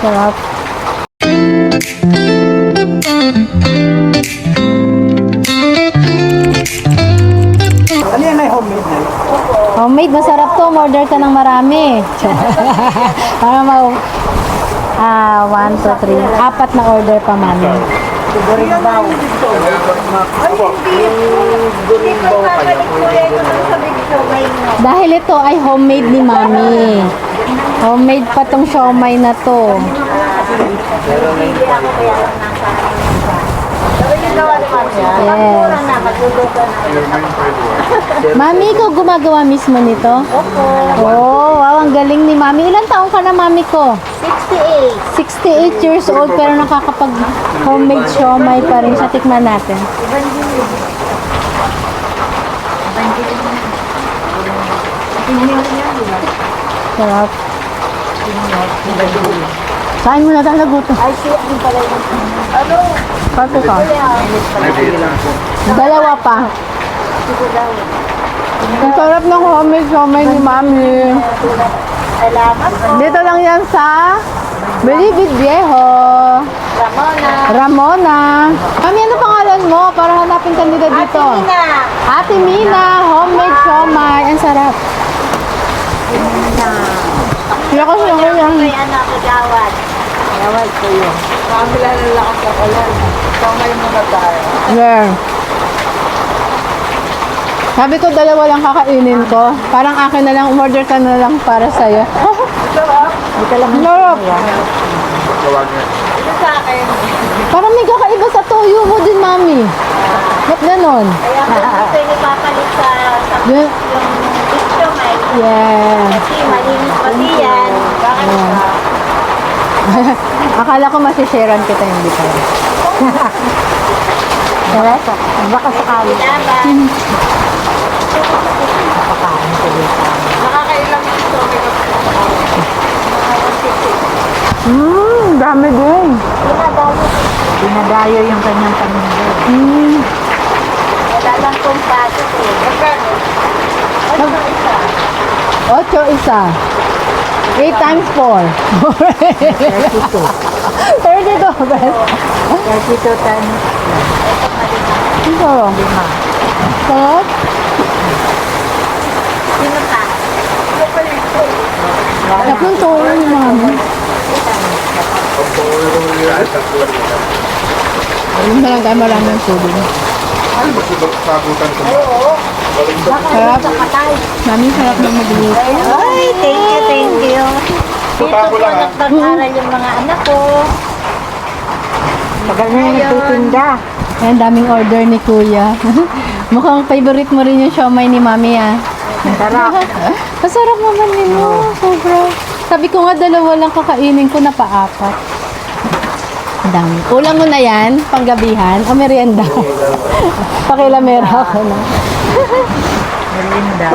Sarap. Ano yan ay homemade na? Homemade, masarap to. Order ka ng marami. Para mau... 1, 2, 3. 4 na order pa, mami. During daw. During daw kayo. Dahil ito ay homemade ni mami. Homemade pa tong siomay na to. Yes. Mami, ikaw gumagawa mismo nito? Opo. Oh, wow, ang galing ni mami. Ilan taong ka na, mami ko? 68. 68 years old pero nakakapag homemade siomay pa rin siya. Tikman natin. Sarap. Kain mo na tayo, nagutom. Ay, siya yung pala yun. Ano? Pato ka. Dalawa pa. Ito daw. Ang sarap ng homemade siomay ni mami. Salamat po. Dito lang yan sa Bilibid Viejo. Ramona. Ramona. Mami, ano pangalan mo? Para hanapin ka nila dito. Tina. Ate Mina, homemade siomay. Ang sarap. Kaya ko siya ngayon. May anak ko gawad. Gawad ko yun. Kamila na lakas ng ulan. Kamay mo na tayo. Yeah. Sabi ko, dalawa lang kakainin ko. Parang akin na lang, umorder ka na lang para sa'yo. Ito lang. Sarap. Ito sa akin. Parang may kakaiba sa toyo mo din, mami. Ba't ganon? Kaya kung gusto yung ipapalit sa Yeah. yung gusto may. Yeah. Kasi malinis pati yan. Bakit ka? Akala ko masisharean kita, hindi pa. Sarap. Baka sakali. Laban. Nakakailang ito. Dami din. Dinadayo yung kanyang paninda. Wala lang kong patot eh. Magkano? Ano isa? 8 isa. 8 times 4. 32 best. 32 times. Ito. Sarap. Sino ka? Sarap ng toyo ni mami. Ayun na lang tayo maraming tubig. Ano ba sagutan ko? Oo. Sarap. Sa katay. Mami, sarap ng maglinis. Ay, thank you, thank you. Dito Tuta ko po lang, ha? nagpag-aral yung mga anak ko. Tagal na yung nagtitinda. Ayan, daming order ni Kuya. Mukhang favorite mo rin yung siomay ni Mami, ah. Masarap. Masarap naman yun, oh. Sobra. Sabi ko nga, dalawa lang kakainin ko na pa-4. Ang dami. Ulam mo na yan, panggabihan, o merienda. Pakilamera ako na. Merinda.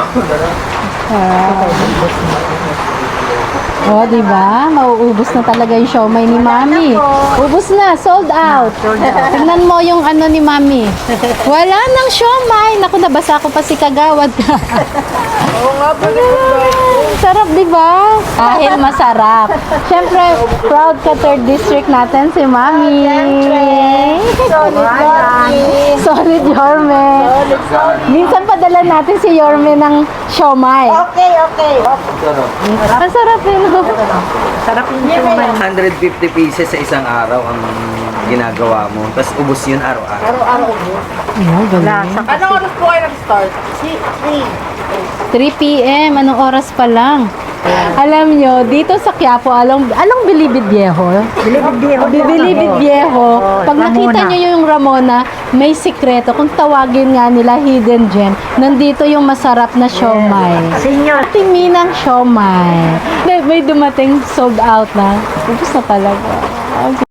Oh, di ba? Mauubos na talaga yung siomay ni Mami. Ubus na, sold out. Tignan mo yung ano ni Mami. Wala nang siomay. Naku, nabasa ko pa si Kagawad. Oo nga po. Sarap, di ba? Dahil masarap. Siyempre, proud ka 3rd district natin si Mami. Solid body. Solid Yorme. Minsan padala natin si Yorme ng siomay. Okay, okay. Masarap yun. Sarap yung siomay. 150 pieces sa isang araw ang ginagawa mo. Tapos ubos yun araw-araw. Araw-araw ko. Anong oras po kayo nag-start? 3 p.m. Anong oras pa lang? Alam nyo, dito sa Quiapo, anong Bilibid Viejo? Bilibid Viejo. Pag nakita nyo yung Ramona, may sikreto. Kung tawagin nga nila hidden gem, nandito yung masarap na siomay. Senior. Timinang siomay. May dumating sold out na. Ubus na talaga.